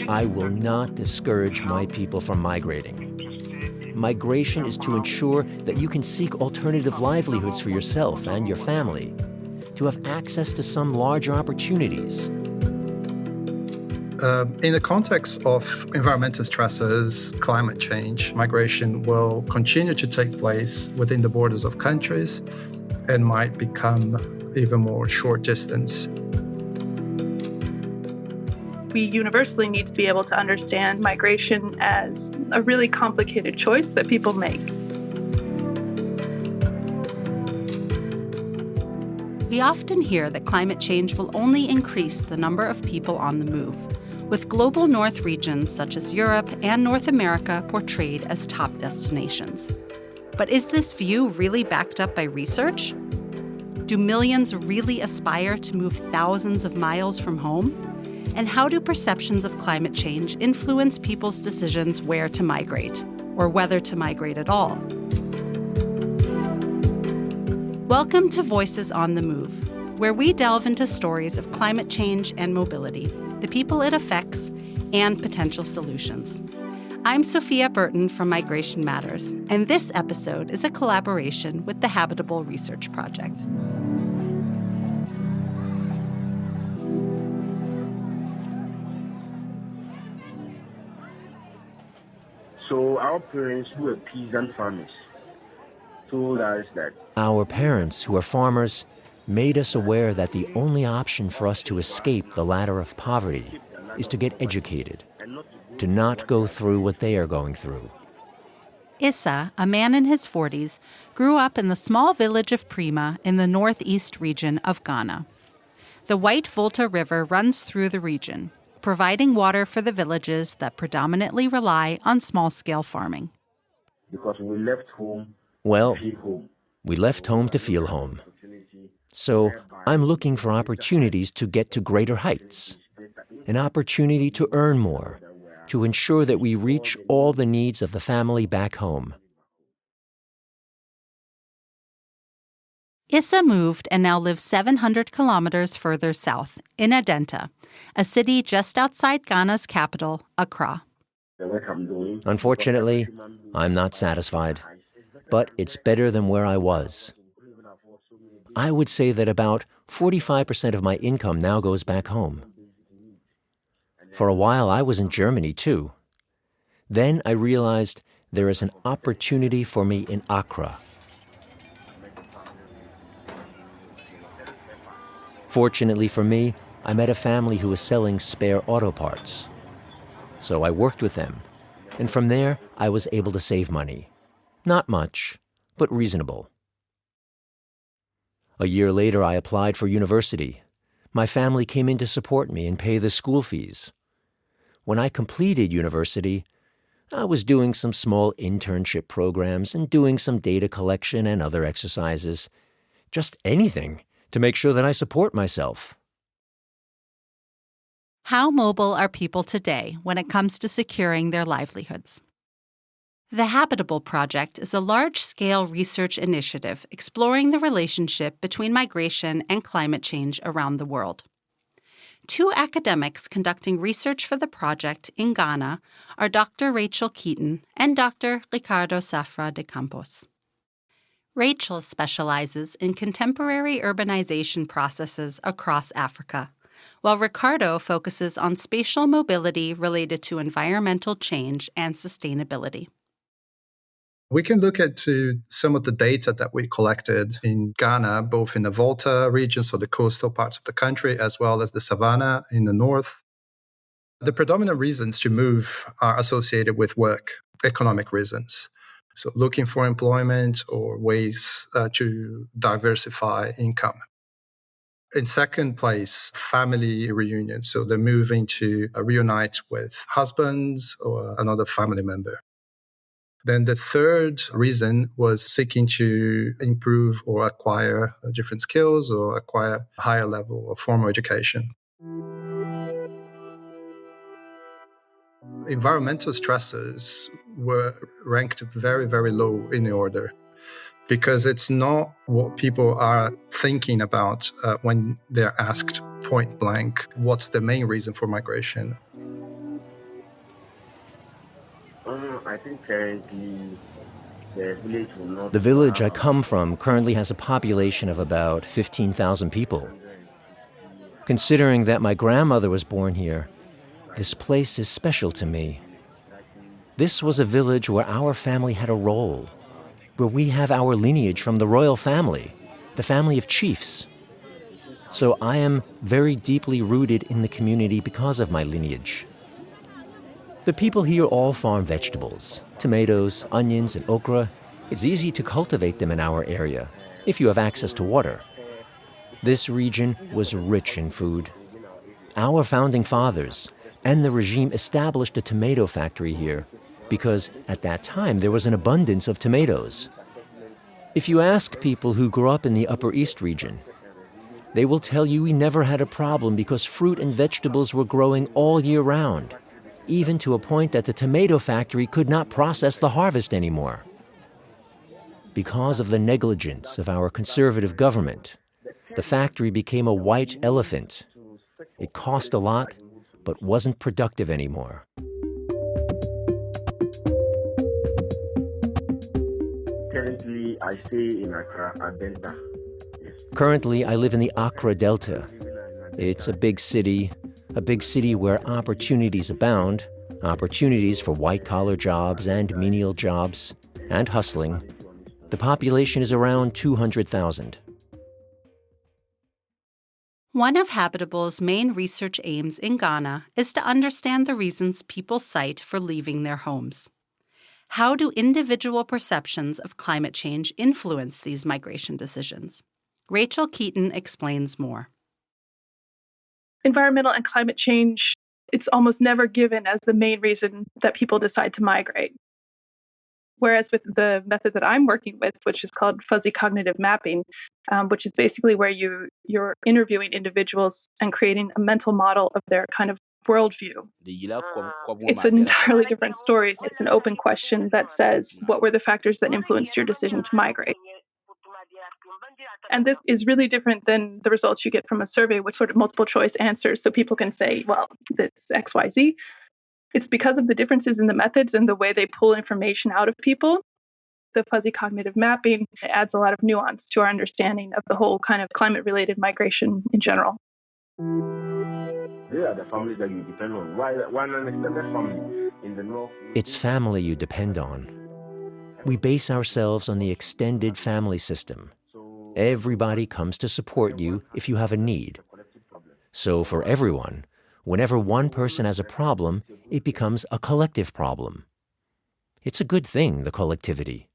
I will not discourage my people from migrating. Migration is to ensure that you can seek alternative livelihoods for yourself and your family, to have access to some larger opportunities. In the context of environmental stressors, climate change, migration will continue to take place within the borders of countries and might become even more short distance. We universally need to be able to understand migration as a really complicated choice that people make. We often hear that climate change will only increase the number of people on the move, with global north regions such as Europe and North America portrayed as top destinations. But is this view really backed up by research? Do millions really aspire to move thousands of miles from home? And how do perceptions of climate change influence people's decisions where to migrate, or whether to migrate at all? Welcome to Voices on the Move, where we delve into stories of climate change and mobility, the people it affects, and potential solutions. I'm Sophia Burton from Migration Matters, and this episode is a collaboration with the Habitable Research Project. So our parents who were peasant farmers told us that Our parents, who are farmers, made us aware that the only option for us to escape the ladder of poverty is to get educated, to not go through what they are going through. Issa, a man in his 40s, grew up in the small village of Prima in the northeast region of Ghana. The White Volta River runs through the region, providing water for the villages that predominantly rely on small-scale farming. because we left home, Well, feel home. we left home to feel home. So I'm looking for opportunities to get to greater heights, an opportunity to earn more, to ensure that we reach all the needs of the family back home. Issa moved and now lives 700 kilometers further south, in Adenta, a city just outside Ghana's capital, Accra. The work I'm doing. Unfortunately, I'm not satisfied, but it's better than where I was. I would say that about 45% of my income now goes back home. For a while, I was in Germany, too. Then I realized there is an opportunity for me in Accra. Fortunately for me, I met a family who was selling spare auto parts. So I worked with them, and from there, I was able to save money. Not much, but reasonable. A year later, I applied for university. My family came in to support me and pay the school fees. When I completed university, I was doing some small internship programs and doing some data collection and other exercises. Just anything to make sure that I support myself. How mobile are people today when it comes to securing their livelihoods? The Habitable Project is a large-scale research initiative exploring the relationship between migration and climate change around the world. Two academics conducting research for the project in Ghana are Dr. Rachel Keeton and Dr. Ricardo Safra de Campos. Rachel specializes in contemporary urbanization processes across Africa, while Ricardo focuses on spatial mobility related to environmental change and sustainability. We can look at some of the data that we collected in Ghana, both in the Volta region, so the coastal parts of the country, as well as the savannah in the north. The predominant reasons to move are associated with work, economic reasons. So looking for employment or ways to diversify income. In second place, family reunion. So they're moving to reunite with husbands or another family member. Then the third reason was seeking to improve or acquire different skills or acquire a higher level of formal education. Environmental stresses were ranked very, very low in the order because it's not what people are thinking about when they're asked point blank, what's the main reason for migration? I think currently the village will not. The village I come from currently has a population of about 15,000 people. Considering that my grandmother was born here, this place is special to me. This was a village where our family had a role, where we have our lineage from the royal family, the family of chiefs. So I am very deeply rooted in the community because of my lineage. The people here all farm vegetables, tomatoes, onions, and okra. It's easy to cultivate them in our area, if you have access to water. This region was rich in food. Our founding fathers and the regime established a tomato factory here because at that time there was an abundance of tomatoes. If you ask people who grew up in the Upper East region, they will tell you we never had a problem because fruit and vegetables were growing all year round, even to a point that the tomato factory could not process the harvest anymore. Because of the negligence of our conservative government, the factory became a white elephant. It cost a lot, but wasn't productive anymore. Currently, I stay in Accra, Delta. Currently, I live in the Accra Delta. It's a big city where opportunities abound, opportunities for white-collar jobs and menial jobs, and hustling. The population is around 200,000. One of HABITABLE's main research aims in Ghana is to understand the reasons people cite for leaving their homes. How do individual perceptions of climate change influence these migration decisions? Rachel Keeton explains more. Environmental and climate change, it's almost never given as the main reason that people decide to migrate. Whereas with the method that I'm working with, which is called fuzzy cognitive mapping, which is basically where you're interviewing individuals and creating a mental model of their kind of worldview. It's an entirely different story. It's an open question that says, what were the factors that influenced your decision to migrate? And this is really different than the results you get from a survey with sort of multiple choice answers. So people can say, well, this X, Y, Z. It's because of the differences in the methods and the way they pull information out of people. The fuzzy cognitive mapping adds a lot of nuance to our understanding of the whole kind of climate-related migration in general. They are the families that you depend on. Why not extended family in the north? It's family you depend on. We base ourselves on the extended family system. Everybody comes to support you if you have a need. So for everyone, whenever one person has a problem, it becomes a collective problem. It's a good thing, the collectivity.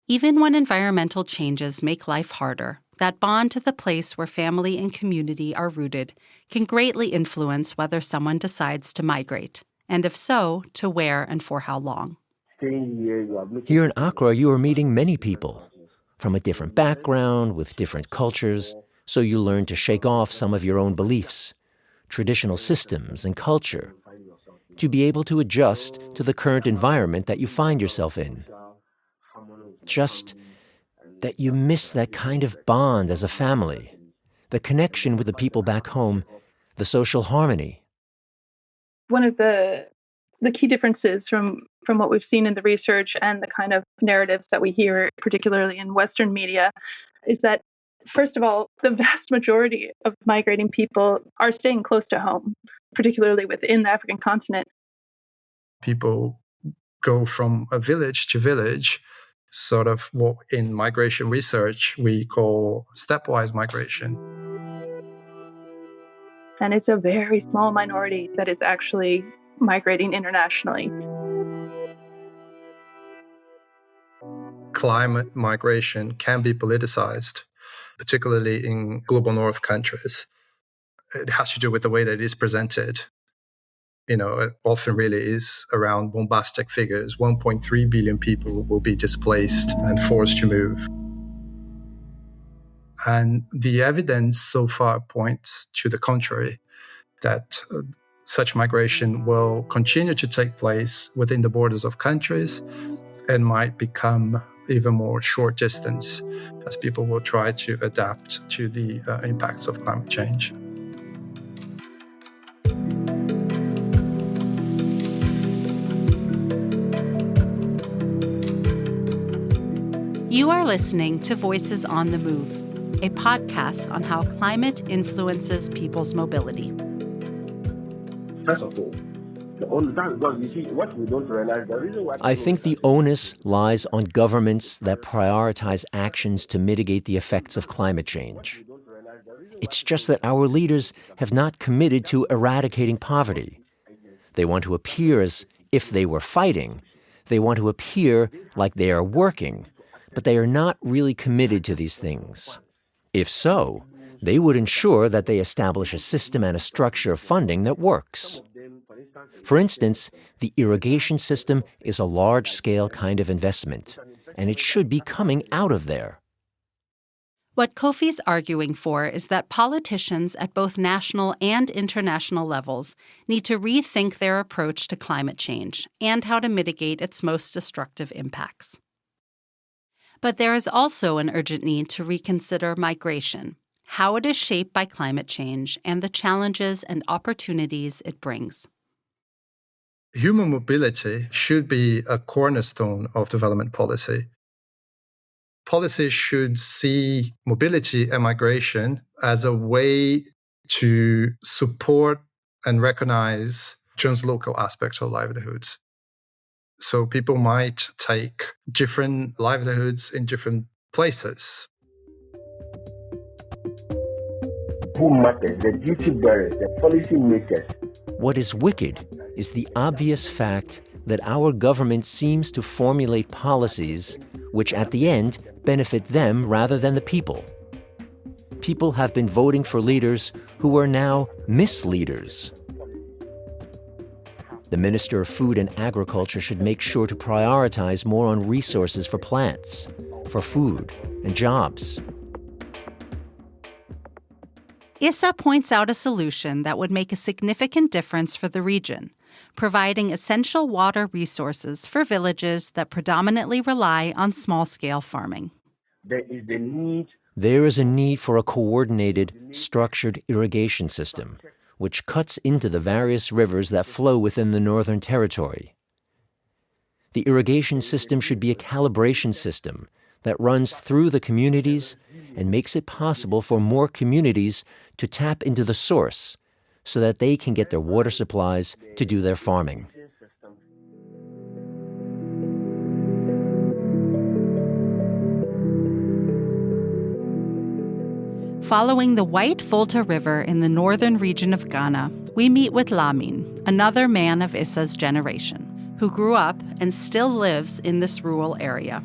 Even when environmental changes make life harder, that bond to the place where family and community are rooted can greatly influence whether someone decides to migrate, and if so, to where and for how long. Here in Accra, you are meeting many people from a different background, with different cultures, so you learn to shake off some of your own beliefs, traditional systems, and culture, to be able to adjust to the current environment that you find yourself in. Just that you miss that kind of bond as a family, the connection with the people back home, the social harmony. One of the key differences from what we've seen in the research and the kind of narratives that we hear, particularly in Western media, is that, first of all, the vast majority of migrating people are staying close to home, particularly within the African continent. People go from a village to village, sort of what in migration research we call stepwise migration. And it's a very small minority that is actually migrating internationally. Climate migration can be politicized, particularly in global north countries. It has to do with the way that it is presented. It often really is around bombastic figures. 1.3 billion people will be displaced and forced to move. And the evidence so far points to the contrary, that such migration will continue to take place within the borders of countries and might become even more short distance as people will try to adapt to the impacts of climate change. You are listening to Voices on the Move, a podcast on how climate influences people's mobility. First of all, the onus, because you see, what we don't realize, the reason why... I think the onus lies on governments that prioritize actions to mitigate the effects of climate change. It's just that our leaders have not committed to eradicating poverty. They want to appear as if they were fighting. They want to appear like they are working, but they are not really committed to these things. If so, they would ensure that they establish a system and a structure of funding that works. For instance, the irrigation system is a large-scale kind of investment, and it should be coming out of there. What Kofi's arguing for is that politicians at both national and international levels need to rethink their approach to climate change and how to mitigate its most destructive impacts. But there is also an urgent need to reconsider migration, how it is shaped by climate change, and the challenges and opportunities it brings. Human mobility should be a cornerstone of development policy. Policies should see mobility and migration as a way to support and recognize translocal aspects of livelihoods. So people might take different livelihoods in different places. Who matters? The duty bearers, the policy makers. What is wicked is the obvious fact that our government seems to formulate policies which at the end benefit them rather than the people. People have been voting for leaders who are now misleaders. The Minister of Food and Agriculture should make sure to prioritize more on resources for plants, for food, and jobs. Issa points out a solution that would make a significant difference for the region, providing essential water resources for villages that predominantly rely on small-scale farming. There is a need for a coordinated, structured irrigation system, which cuts into the various rivers that flow within the Northern Territory. The irrigation system should be a calibration system that runs through the communities and makes it possible for more communities to tap into the source so that they can get their water supplies to do their farming. Following the White Volta River in the northern region of Ghana, we meet with Lamin, another man of Issa's generation, who grew up and still lives in this rural area.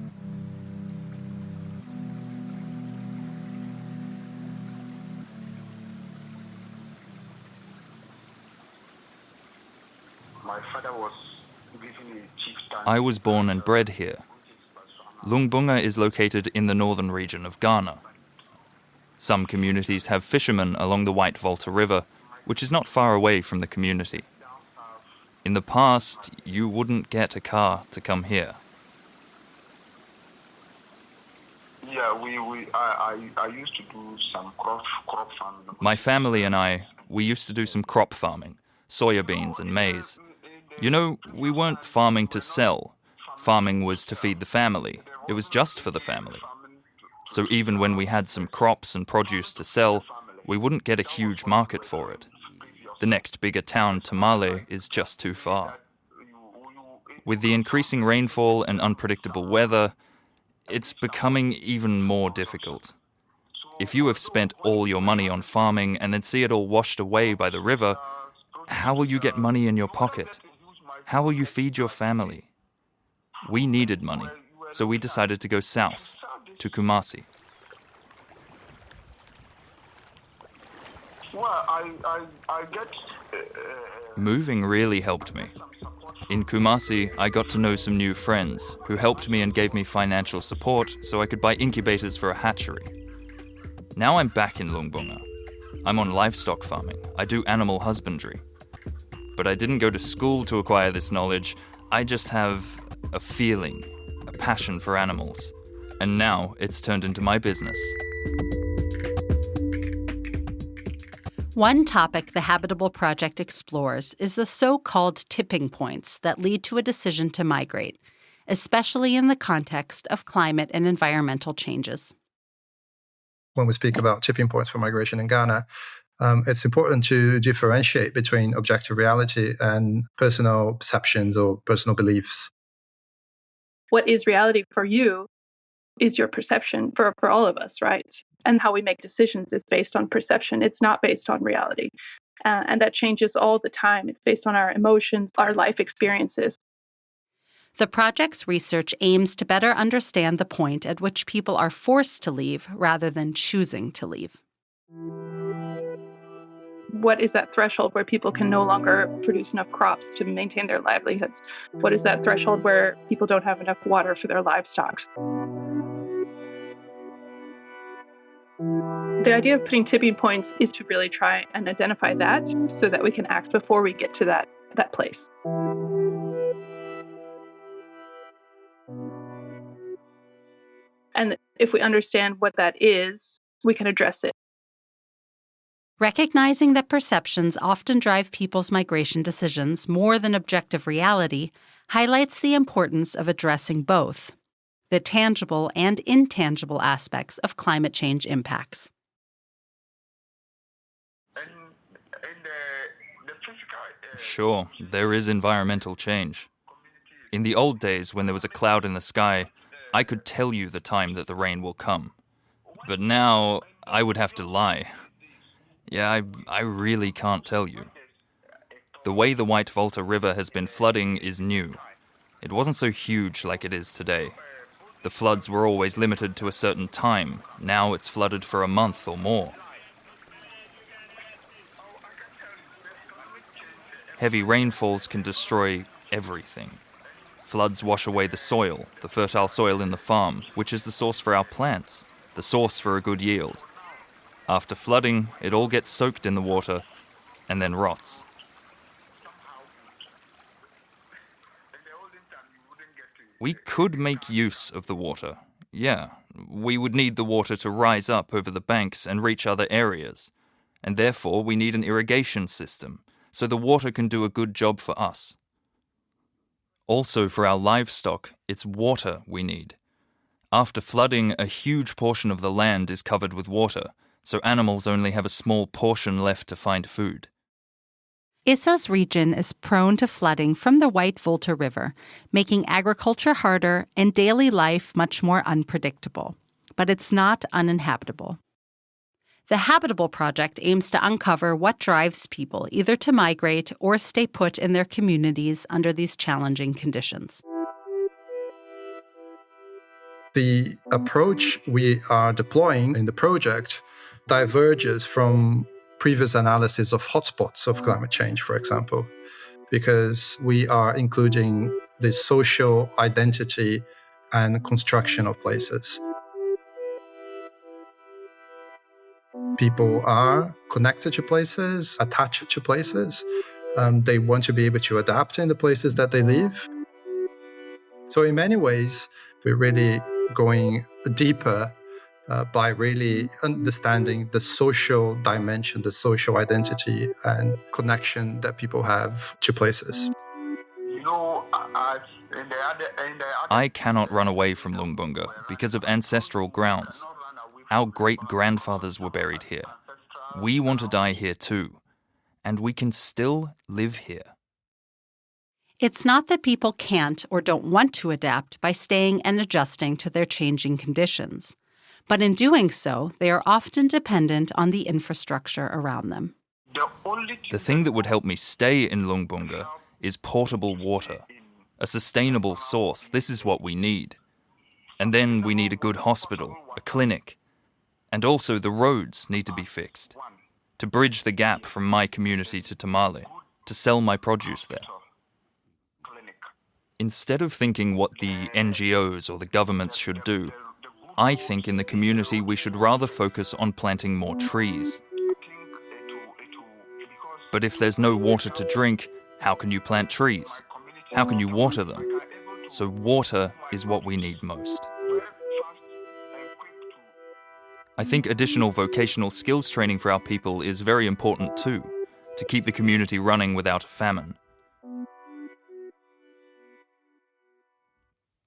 I was born and bred here. Lungbunga is located in the northern region of Ghana. Some communities have fishermen along the White Volta River, which is not far away from the community. In the past, you wouldn't get a car to come here. Yeah, I used to do some crop farming. My family and we used to do some crop farming, soya beans and maize. You know, we weren't farming to sell. Farming was to feed the family. It was just for the family. So even when we had some crops and produce to sell, we wouldn't get a huge market for it. The next bigger town, Tamale, is just too far. With the increasing rainfall and unpredictable weather, it's becoming even more difficult. If you have spent all your money on farming and then see it all washed away by the river, how will you get money in your pocket? How will you feed your family? We needed money, so we decided to go south, to Kumasi. Well, I get... Moving really helped me. In Kumasi, I got to know some new friends who helped me and gave me financial support so I could buy incubators for a hatchery. Now I'm back in Lungbunga. I'm on livestock farming. I do animal husbandry. But I didn't go to school to acquire this knowledge. I just have a feeling, a passion for animals. And now it's turned into my business. One topic the Habitable Project explores is the so-called tipping points that lead to a decision to migrate, especially in the context of climate and environmental changes. When we speak about tipping points for migration in Ghana, it's important to differentiate between objective reality and personal perceptions or personal beliefs. What is reality for you is your perception for all of us, right? And how we make decisions is based on perception. It's not based on reality. And that changes all the time. It's based on our emotions, our life experiences. The project's research aims to better understand the point at which people are forced to leave rather than choosing to leave. What is that threshold where people can no longer produce enough crops to maintain their livelihoods? What is that threshold where people don't have enough water for their livestock? The idea of putting tipping points is to really try and identify that so that we can act before we get to that place. And if we understand what that is, we can address it. Recognizing that perceptions often drive people's migration decisions more than objective reality highlights the importance of addressing both the tangible and intangible aspects of climate change impacts. Sure, there is environmental change. In the old days, when there was a cloud in the sky, I could tell you the time that the rain will come. But now, I would have to lie. Yeah, I really can't tell you. The way the White Volta River has been flooding is new. It wasn't so huge like it is today. The floods were always limited to a certain time. Now it's flooded for a month or more. Heavy rainfalls can destroy everything. Floods wash away the soil, the fertile soil in the farm, which is the source for our plants, the source for a good yield. After flooding, it all gets soaked in the water and then rots. We could make use of the water. Yeah, we would need the water to rise up over the banks and reach other areas. And therefore, we need an irrigation system, so the water can do a good job for us. Also, for our livestock, it's water we need. After flooding, a huge portion of the land is covered with water, so animals only have a small portion left to find food. Issa's region is prone to flooding from the White Volta River, making agriculture harder and daily life much more unpredictable. But it's not uninhabitable. The HABITABLE project aims to uncover what drives people either to migrate or stay put in their communities under these challenging conditions. The approach we are deploying in the project diverges from previous analysis of hotspots of climate change, for example, because we are including the social identity and construction of places. People are connected to places, attached to places. They want to be able to adapt in the places that they live. So in many ways, we're really going deeper by really understanding the social dimension, the social identity and connection that people have to places. I cannot run away from Lungbunga because of ancestral grounds. Our great-grandfathers were buried here. We want to die here too, and we can still live here. It's not that people can't or don't want to adapt by staying and adjusting to their changing conditions. But in doing so, they are often dependent on the infrastructure around them. The thing that would help me stay in Lungbunga is portable water. A sustainable source, this is what we need. And then we need a good hospital, a clinic. And also the roads need to be fixed. To bridge the gap from my community to Tamale, to sell my produce there. Instead of thinking what the NGOs or the governments should do, I think in the community we should rather focus on planting more trees. But if there's no water to drink, how can you plant trees? How can you water them? So water is what we need most. I think additional vocational skills training for our people is very important too, to keep the community running without a famine.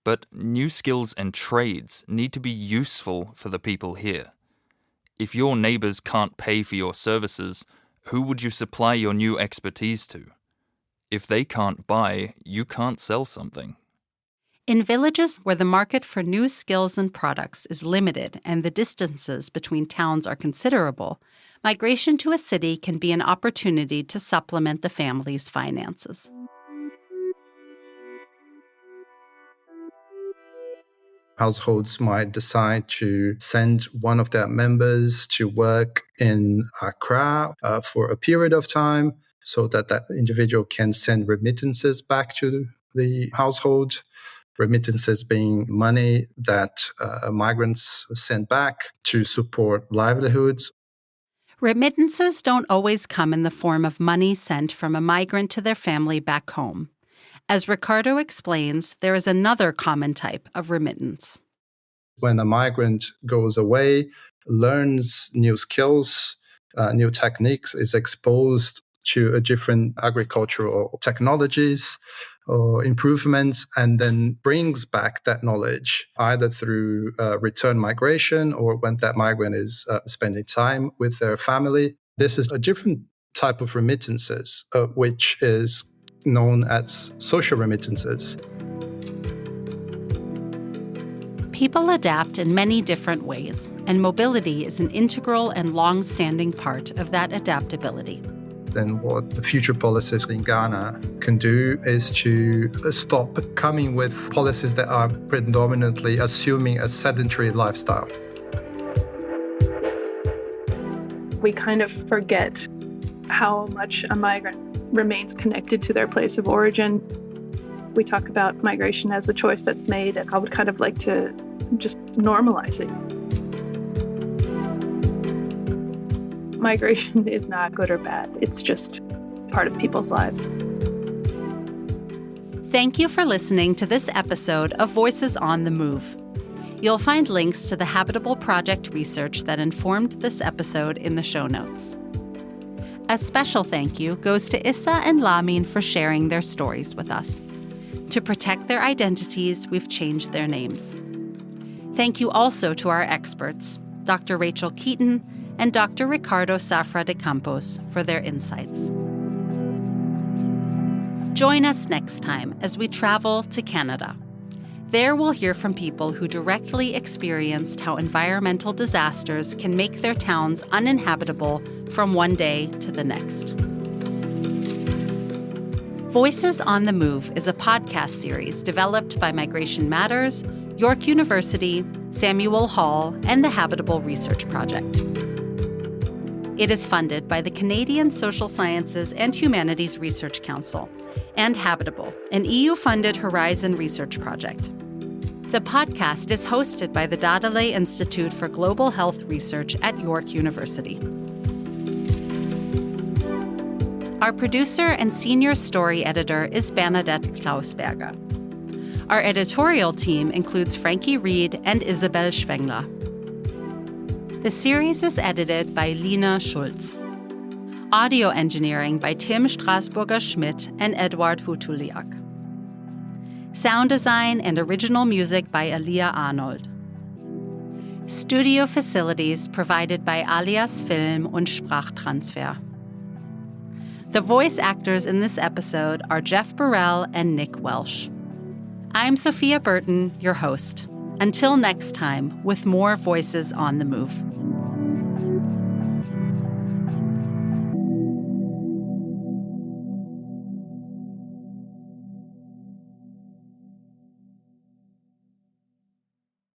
But new skills and trades need to be useful for the people here. If your neighbors can't pay for your services, who would you supply your new expertise to? If they can't buy, you can't sell something. In villages where the market for new skills and products is limited and the distances between towns are considerable, migration to a city can be an opportunity to supplement the family's finances. Households might decide to send one of their members to work in Accra for a period of time so that that individual can send remittances back to the household. Remittances being money that migrants send back to support livelihoods. Remittances don't always come in the form of money sent from a migrant to their family back home. As Ricardo explains, there is another common type of remittance. When a migrant goes away, learns new skills, new techniques, is exposed to a different agricultural technologies or improvements, and then brings back that knowledge either through return migration or when that migrant is spending time with their family. This is a different type of remittances, which is known as social remittances. People adapt in many different ways, and mobility is an integral and long-standing part of that adaptability. And what the future policies in Ghana can do is to stop coming with policies that are predominantly assuming a sedentary lifestyle. We kind of forget how much a migrant remains connected to their place of origin. We talk about migration as a choice that's made, and I would kind of like to just normalize it. Migration is not good or bad. It's just part of people's lives. Thank you for listening to this episode of Voices on the Move. You'll find links to the Habitable Project research that informed this episode in the show notes. A special thank you goes to Issa and Lamin for sharing their stories with us. To protect their identities, we've changed their names. Thank you also to our experts, Dr. Rachel Keeton and Dr. Ricardo Safra de Campos, for their insights. Join us next time as we travel to Canada. There we'll hear from people who directly experienced how environmental disasters can make their towns uninhabitable from one day to the next. Voices on the Move is a podcast series developed by Migration Matters, York University, Samuel Hall, and the Habitable Research Project. It is funded by the Canadian Social Sciences and Humanities Research Council and Habitable, an EU-funded Horizon research project. The podcast is hosted by the Dadele Institute for Global Health Research at York University. Our producer and senior story editor is Bernadette Klausberger. Our editorial team includes Frankie Reed and Isabel Schwengler. The series is edited by Lina Schulz. Audio engineering by Tim Strasburger-Schmidt and Edward Hutuliak. Sound design and original music by Alia Arnold. Studio facilities provided by Alias Film und Sprachtransfer. The voice actors in this episode are Jeff Burrell and Nick Welsh. I'm Sophia Burton, your host. Until next time, with more Voices on the Move.